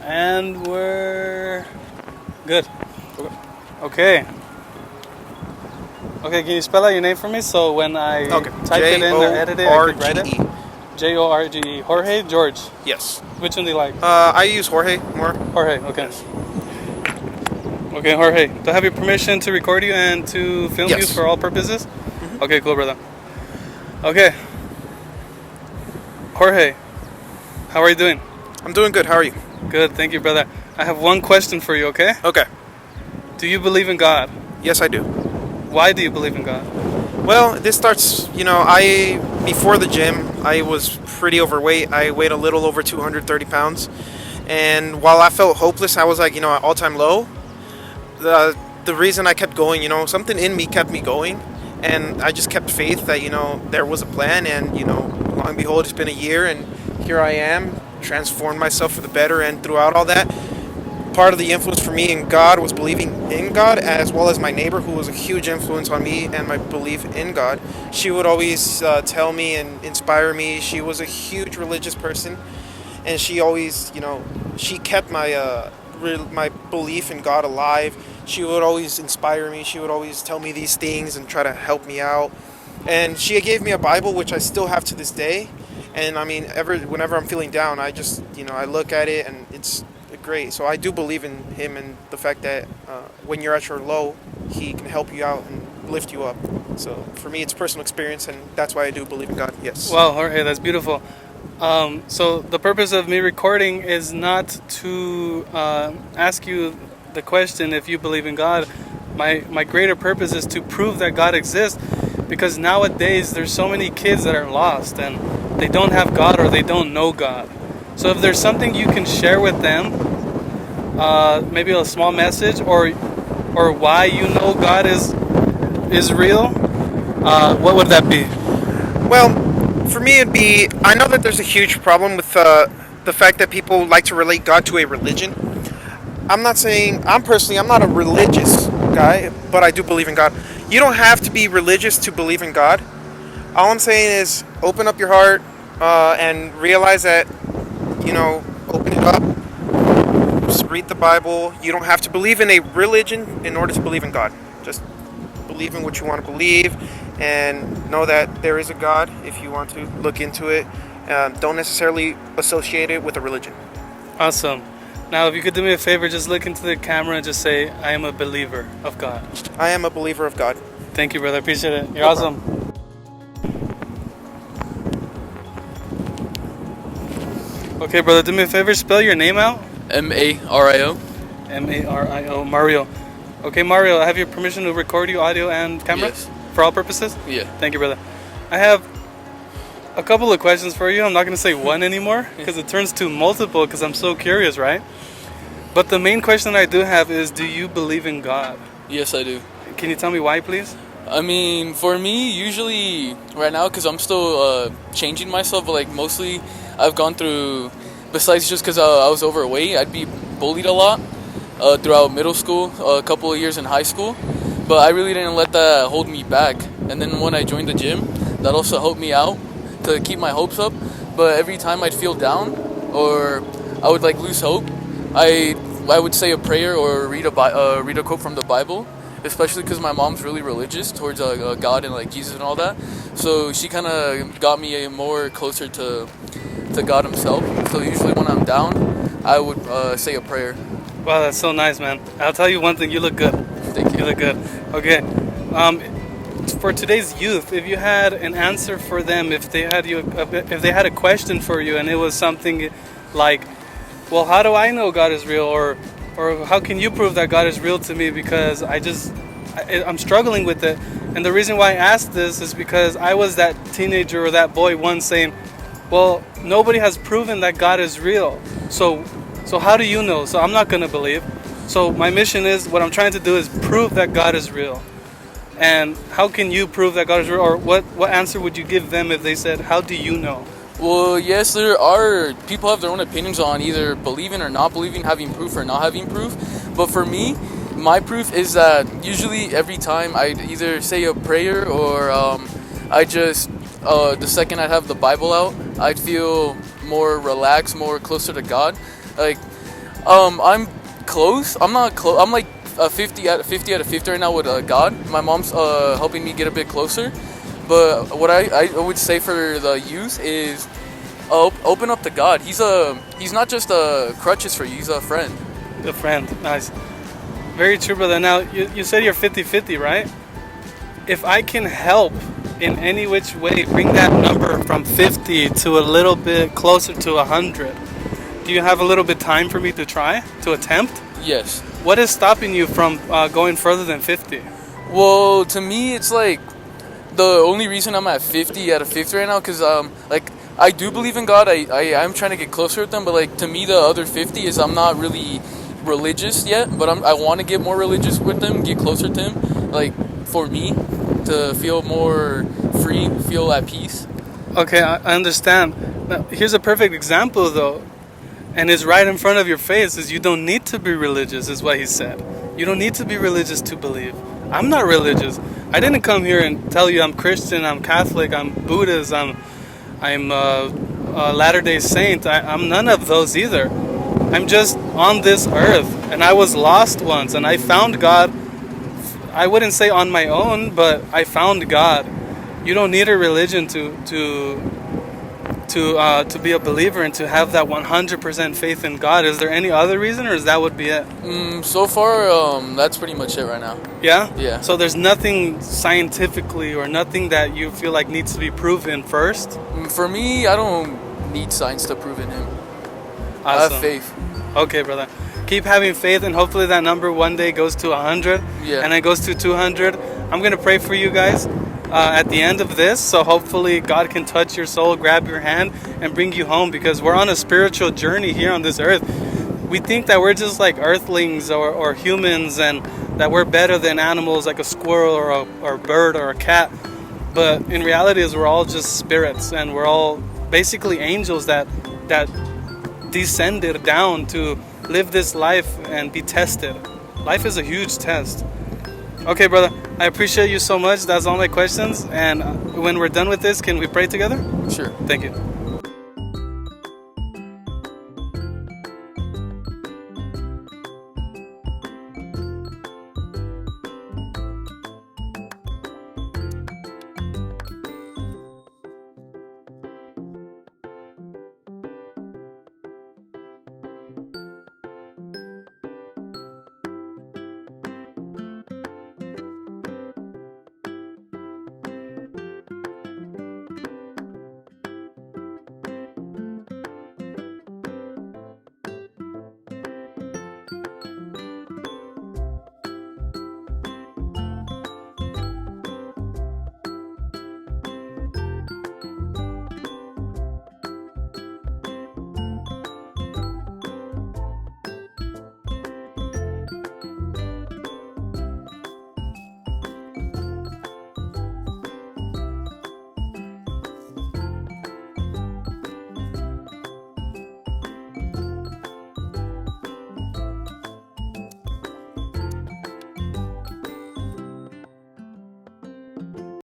And we're good. Okay. Okay, can you spell out your name for me so when I type it in or edit it, I can write it? Jorge. Jorge, George. Yes. Which one do you like? I use Jorge more. Jorge, okay. Yes. Okay, Jorge, do I have your permission to record you and to film you for all purposes? Mm-hmm. Okay, cool, brother. Okay. Jorge, how are you doing? I'm doing good. How are you? Good, thank you, brother. I have one question for you, okay? Okay. Do you believe in God? Yes, I do. Why do you believe in God? Well, this starts, before the gym, I was pretty overweight. I weighed a little over 230 pounds. And while I felt hopeless, I was like, at all-time low. The reason I kept going, something in me kept me going. And I just kept faith that, there was a plan. And, lo and behold, it's been a year and here I am, transformed myself for the better. And throughout all that, part of the influence for me in God was believing in God, as well as my neighbor, who was a huge influence on me and my belief in God. She would always tell me and inspire me. She was a huge religious person, and she always, she kept my my belief in God alive. She would always inspire me. She would always tell me these things and try to help me out. And she gave me a Bible, which I still have to this day. And whenever I'm feeling down, I just, I look at it and it's great. So I do believe in him and the fact that when you're at your low, he can help you out and lift you up. So for me, it's personal experience, and that's why I do believe in God. Yes. Wow, Jorge, that's beautiful. So the purpose of me recording is not to ask you the question if you believe in God. My greater purpose is to prove that God exists, because nowadays there's so many kids that are lost and they don't have God or they don't know God. So if there's something you can share with them, maybe a small message or why you know God is real, what would that be? Well, for me it'd be, I know that there's a huge problem with the fact that people like to relate God to a religion. I'm not a religious guy, but I do believe in God. You don't have to be religious to believe in God. All I'm saying is open up your heart and realize that, open it up, just read the Bible. You don't have to believe in a religion in order to believe in God. Just believe in what you want to believe and know that there is a God if you want to look into it. Don't necessarily associate it with a religion. Awesome. Now, if you could do me a favor, just look into the camera and just say, I am a believer of God. I am a believer of God. Thank you, brother. I appreciate it. You're awesome. Okay, brother, do me a favor, spell your name out. Mario. Mario. Mario. Okay, Mario, I have your permission to record you audio and camera? Yes. For all purposes? Yeah. Thank you, brother. I have a couple of questions for you. I'm not going to say one anymore because it turns to multiple because I'm so curious, right? But the main question I do have is, do you believe in God? Yes, I do. Can you tell me why, please? I mean, for me, usually right now, because I'm still changing myself, but like mostly I've gone through, besides just because I was overweight, I'd be bullied a lot throughout middle school, a couple of years in high school, but I really didn't let that hold me back. And then when I joined the gym, that also helped me out to keep my hopes up. But every time I'd feel down or I would like lose hope, I would say a prayer or read a quote from the Bible, especially because my mom's really religious towards God and like Jesus and all that. So she kind of got me more closer to God himself. So usually when I'm down, I would say a prayer. Wow, that's so nice, man. I'll tell you one thing, you look good. Thank you. You look good. Okay. For today's youth, if you had an answer for them, if they had a question for you, and it was something like, well, how do I know God is real, or how can you prove that God is real to me, because I'm struggling with it. And the reason why I asked this is because I was that teenager or that boy once saying, well, nobody has proven that God is real, so how do you know? So I'm not going to believe. So my mission is, what I'm trying to do is prove that God is real. And how can you prove that God is real? Or what answer would you give them if they said, how do you know? Well, yes, there are people have their own opinions on either believing or not believing, having proof or not having proof. But for me, my proof is that usually every time I'd either say a prayer or I just, the second I'd have the Bible out, I'd feel more relaxed, more closer to God. Like, I'm close. I'm not close. I'm like 50 out of 50 right now with God. My mom's helping me get a bit closer. But what I would say for the youth is open up to God. He's not just crutches for you. He's a friend. A friend. Nice. Very true, brother. Now, you said you're 50-50, right? If I can help in any which way bring that number from 50 to a little bit closer to 100, do you have a little bit time for me to try, to attempt? Yes. What is stopping you from going further than 50? Well, to me, it's like the only reason I'm at 50 out of 50 right now, because like I do believe in God. I'm trying to get closer with them, but like to me, the other 50 is I'm not really religious yet, but I want to get more religious with them, get closer to Him, like for me to feel more free, feel at peace. Okay, I understand. Now, here's a perfect example, though, and it's right in front of your face. Is you don't need to be religious, is what he said. You don't need to be religious to believe. I'm not religious. I didn't come here and tell you I'm Christian, I'm Catholic, I'm Buddhist, I'm a Latter-day Saint. I'm none of those either. I'm just on this earth, and I was lost once, and I found God. I wouldn't say on my own, but I found God. You don't need a religion to be a believer and to have that 100% faith in God. Is there any other reason, or is that would be it? So far, that's pretty much it right now. Yeah? Yeah. So there's nothing scientifically or nothing that you feel like needs to be proven first? For me, I don't need science to prove in Him. I Awesome. have faith. Okay, brother. Keep having faith, and hopefully that number one day goes to 100, Yeah. and it goes to 200. I'm going to pray for you guys at the end of this, so hopefully God can touch your soul, grab your hand, and bring you home, because we're on a spiritual journey here on this earth. We think that we're just like earthlings or humans, and that we're better than animals like a squirrel or a bird or a cat. But in reality, is we're all just spirits, and we're all basically angels that descended down to live this life and be tested. Life is a huge test. Okay, brother, I appreciate you so much. That's all my questions. And when we're done with this, can we pray together? Sure. Thank you.